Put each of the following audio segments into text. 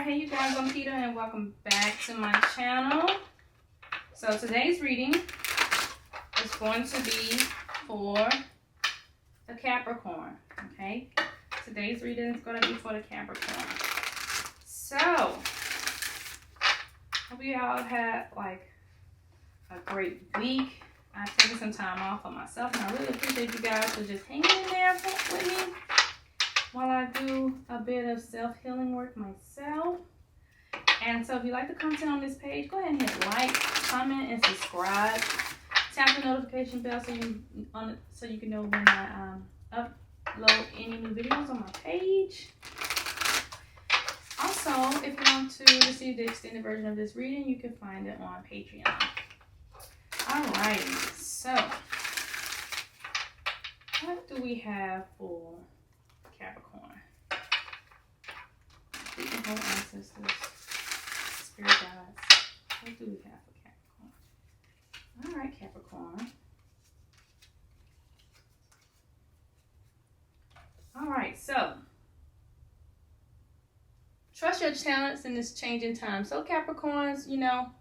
Hey you guys, I'm Peter and welcome back to my channel. So today's reading is going to be for the Capricorn, okay? Today's reading is going to be for the Capricorn. So, hope you all had like a great week. I've taken some time off for myself and I really appreciate you guys for just hanging in there with me while I do a bit of self-healing work myself. And so if you like the content on this page, go ahead and hit like, comment, and subscribe. Tap the notification bell so you can know when I upload any new videos on my page. Also, if you want to receive the extended version of this reading, you can find it on Patreon. Alrighty, so what do we have for Capricorn? Whole ancestors, spirit guides. What do we have for Capricorn? Alright, Capricorn. Alright, so trust your talents in this changing time. So Capricorns, you know,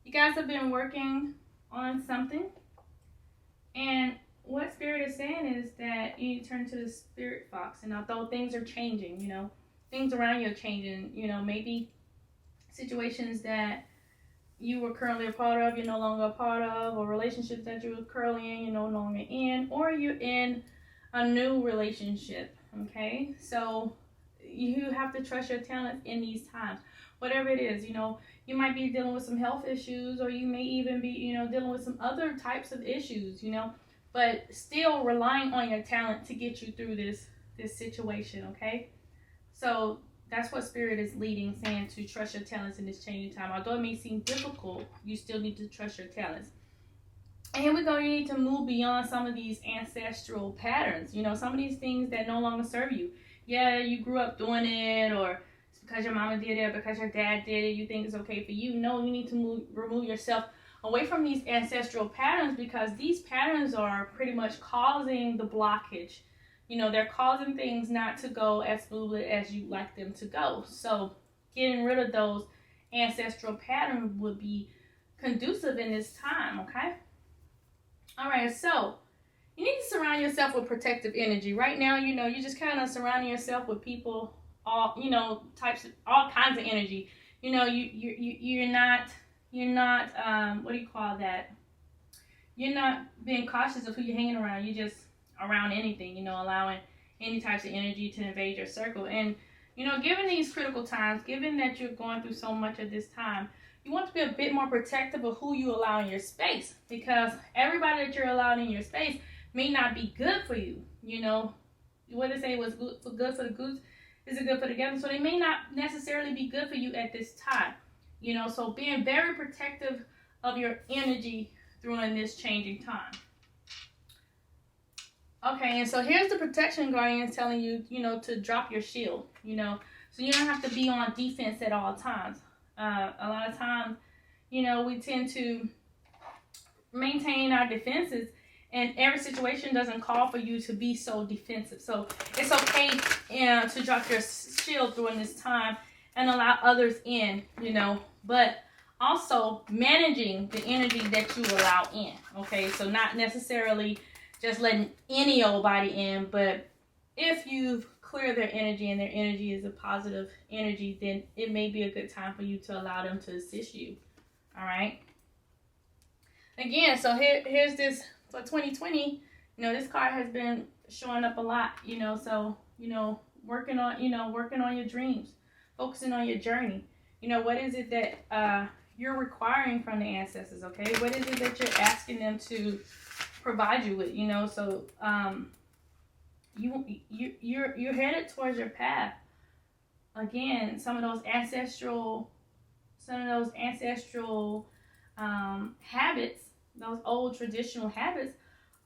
you guys have been working on something, and what Spirit is saying is that you need to turn to the Spirit Fox. And although things are changing, you know, things around you are changing, you know, maybe situations that you were currently a part of, you're no longer a part of, or relationships that you were currently in, you're no longer in, or you're in a new relationship, okay? So you have to trust your talents in these times. Whatever it is, you know, you might be dealing with some health issues, or you may even be, you know, dealing with some other types of issues, you know, but still relying on your talent to get you through this situation, okay? So that's what Spirit is leading, saying to trust your talents in this changing time. Although it may seem difficult, you still need to trust your talents. And here we go, you need to move beyond some of these ancestral patterns, you know, some of these things that no longer serve you. Yeah, you grew up doing it, or it's because your mama did it, because your dad did it, you think it's okay for you. No, you need to remove yourself away from these ancestral patterns, because these patterns are pretty much causing the blockage. You know, they're causing things not to go as smoothly as you like them to go. So getting rid of those ancestral patterns would be conducive in this time, okay? All right, so you need to surround yourself with protective energy. Right now, you know, you're just kind of surrounding yourself with people, all, you know, all kinds of energy. You know, you're not, what do you call that? You're not being cautious of who you're hanging around. You're just around anything, you know, allowing any types of energy to invade your circle. And, you know, given these critical times, given that you're going through so much of this time, you want to be a bit more protective of who you allow in your space, because everybody that you're allowed in your space may not be good for you. You know, what they say was good for the goose is it good for the gander. So they may not necessarily be good for you at this time. You know, so being very protective of your energy during this changing time. Okay, and so here's the protection guardian telling you, you know, to drop your shield, you know, so you don't have to be on defense at all times. A lot of times, you know, we tend to maintain our defenses, and every situation doesn't call for you to be so defensive. So it's okay to drop your shield during this time and allow others in, you know, but also managing the energy that you allow in, okay? So not necessarily just letting any old body in, but if you've cleared their energy and their energy is a positive energy, then it may be a good time for you to allow them to assist you. All right. Again, so here's this for 2020. You know, this card has been showing up a lot. You know, so you know, working on your dreams, focusing on your journey. You know, what is it that you're requiring from the ancestors? Okay, what is it that you're asking them to provide you with? You know, so you're headed towards your path. Again, some of those ancestral habits, those old traditional habits,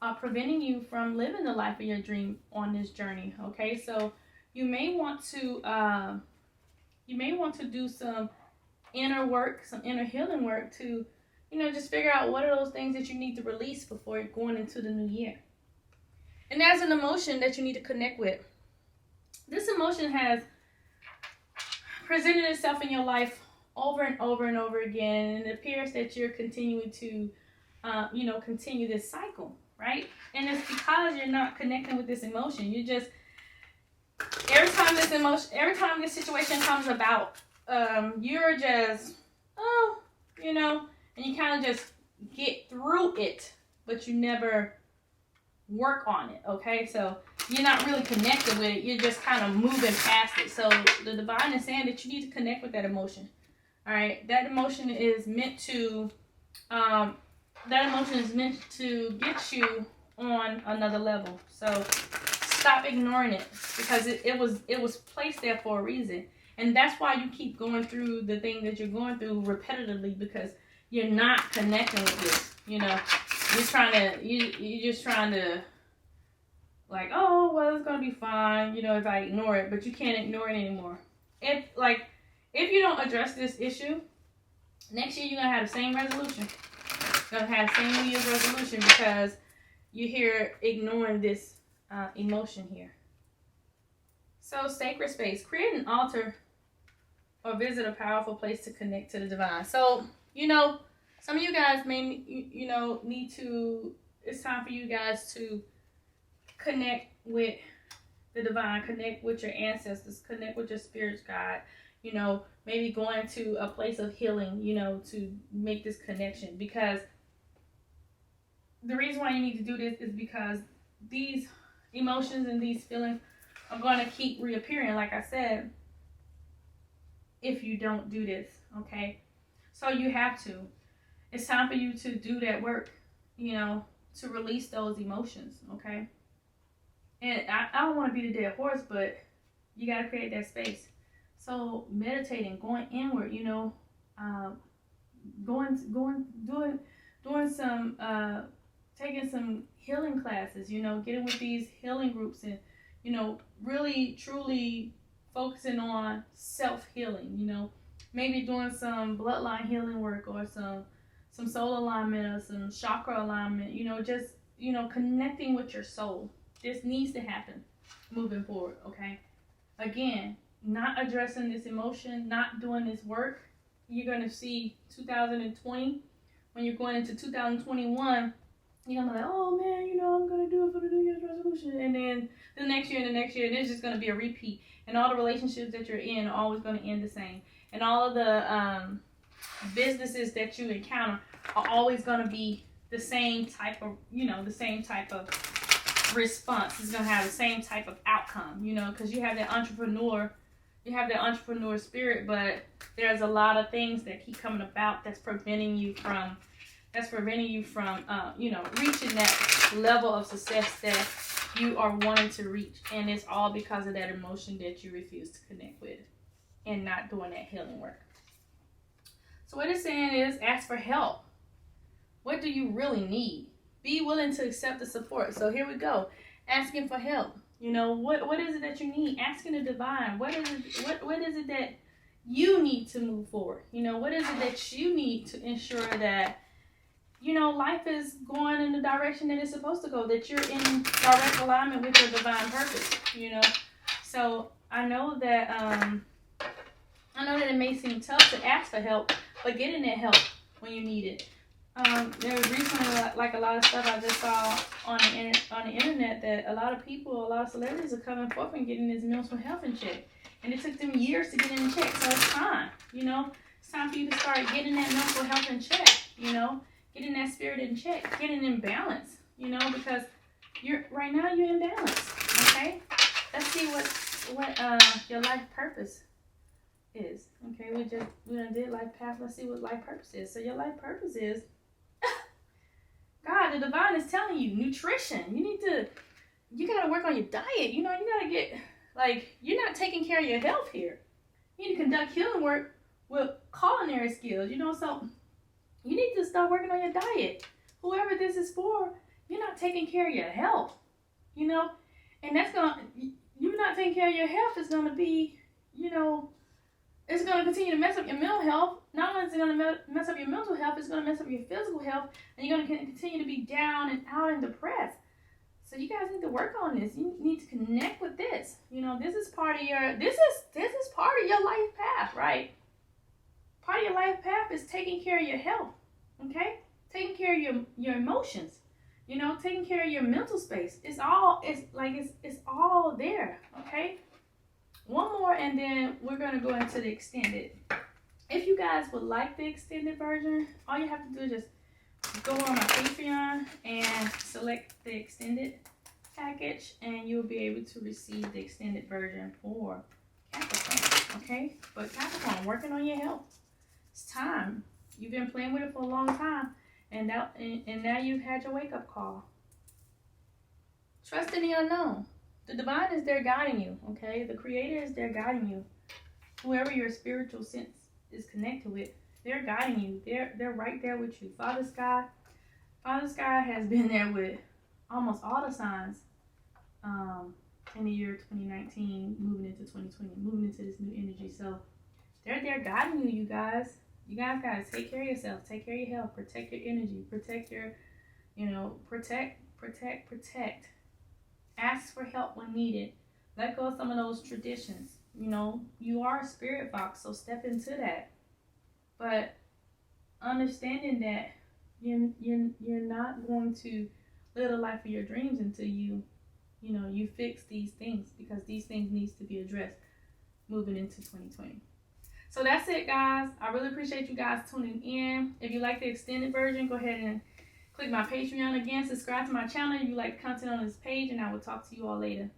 are preventing you from living the life of your dream on this journey. Okay, so you may want to do some inner work, some inner healing work to, you know, just figure out what are those things that you need to release before going into the new year. And there's an emotion that you need to connect with. This emotion has presented itself in your life over and over and over again, and it appears that you're continuing to, continue this cycle, right? And it's because you're not connecting with this emotion. You just, every time this situation comes about, you're just, and you kind of just get through it, but you never work on it, okay? So you're not really connected with it. You're just kind of moving past it. So the divine is saying that you need to connect with that emotion. All right, that emotion is meant to get you on another level. So stop ignoring it, because it was placed there for a reason. And that's why you keep going through the thing that you're going through repetitively, because you're not connecting with this. You're just trying to like, oh, well, it's going to be fine, if I ignore it, but you can't ignore it anymore. If you don't address this issue, next year you're going to have the same resolution. You're going to have the same New Year's resolution, because you're here ignoring this emotion here. So sacred space. Create an altar or visit a powerful place to connect to the divine. So, some of you guys may, need to, it's time for you guys to connect with the divine, connect with your ancestors, connect with your spirit guide, maybe going to a place of healing, to make this connection. Because the reason why you need to do this is because these emotions and these feelings are going to keep reappearing, like I said, if you don't do this, okay? So you have to. It's time for you to do that work, to release those emotions, okay? And I don't want to be the dead horse, but you got to create that space. So meditating, going inward, doing some, taking some healing classes, getting with these healing groups, and, really, truly focusing on self-healing, maybe doing some bloodline healing work, or some soul alignment, or some chakra alignment, just, connecting with your soul. This needs to happen moving forward, okay? Again, not addressing this emotion, not doing this work, you're going to see 2020, when you're going into 2021, you're going to be like, oh man, I'm going to do it for the New Year's resolution. And then the next year, and it's just going to be a repeat. And all the relationships that you're in are always going to end the same. And all of the businesses that you encounter are always going to be the same type of, response. It's going to have the same type of outcome, because you have that entrepreneur spirit, but there's a lot of things that keep coming about that's preventing you from reaching that level of success that you are wanting to reach. And it's all because of that emotion that you refuse to connect with and not doing that healing work. So what it's saying is, ask for help. What do you really need? Be willing to accept the support. So here we go. Asking for help. What is it that you need? Asking the divine. What is it that you need to move forward? What is it that you need to ensure that, life is going in the direction that it's supposed to go, that you're in direct alignment with your divine purpose, So I know that it may seem tough to ask for help, but getting that help when you need it. There was recently, like a lot of stuff I just saw on the internet, that a lot of celebrities are coming forth and getting this mental health in check. And it took them years to get it in check. So it's time, it's time for you to start getting that mental health in check, getting that spirit in check, getting in balance, because right now you're in balance, okay? Let's see what your life purpose is. Okay, we done did life path. Let's see what life purpose is. So your life purpose is, God, the divine is telling you, nutrition. You gotta work on your diet. You gotta get, you're not taking care of your health here. You need to conduct healing work with culinary skills, so you need to start working on your diet. Whoever this is for, you're not taking care of your health, and you're not taking care of your health is gonna be, it's going to continue to mess up your mental health. Not only is it going to mess up your mental health, it's going to mess up your physical health, and you're going to continue to be down and out and depressed. So you guys need to work on this. You need to connect with this. You know, this is part of your this is part of your life path, right? Part of your life path is taking care of your health, okay? Taking care of your emotions, you know, taking care of your mental space. It's all there, okay? One more, and then we're gonna go into the extended. If you guys would like the extended version, all you have to do is just go on my Patreon and select the extended package, and you'll be able to receive the extended version for Capricorn, okay? But Capricorn, working on your health. It's time. You've been playing with it for a long time, and now you've had your wake-up call. Trust in the unknown. The divine is there guiding you, okay? The creator is there guiding you. Whoever your spiritual sense is connected with, they're guiding you. They're right there with you. Father Sky has been there with almost all the signs in the year 2019, moving into 2020, moving into this new energy. So they're there guiding you, you guys. You guys gotta take care of yourself, take care of your health, protect your energy, protect your, protect. Ask for help when needed. Let go of some of those traditions. You know, you are a spirit box, so step into that. But understanding that you're not going to live the life of your dreams until you fix these things, because these things needs to be addressed moving into 2020. So that's it, guys. I really appreciate you guys tuning in. If you like the extended version, go ahead and click my Patreon again. Subscribe to my channel if you like the content on this page, and I will talk to you all later.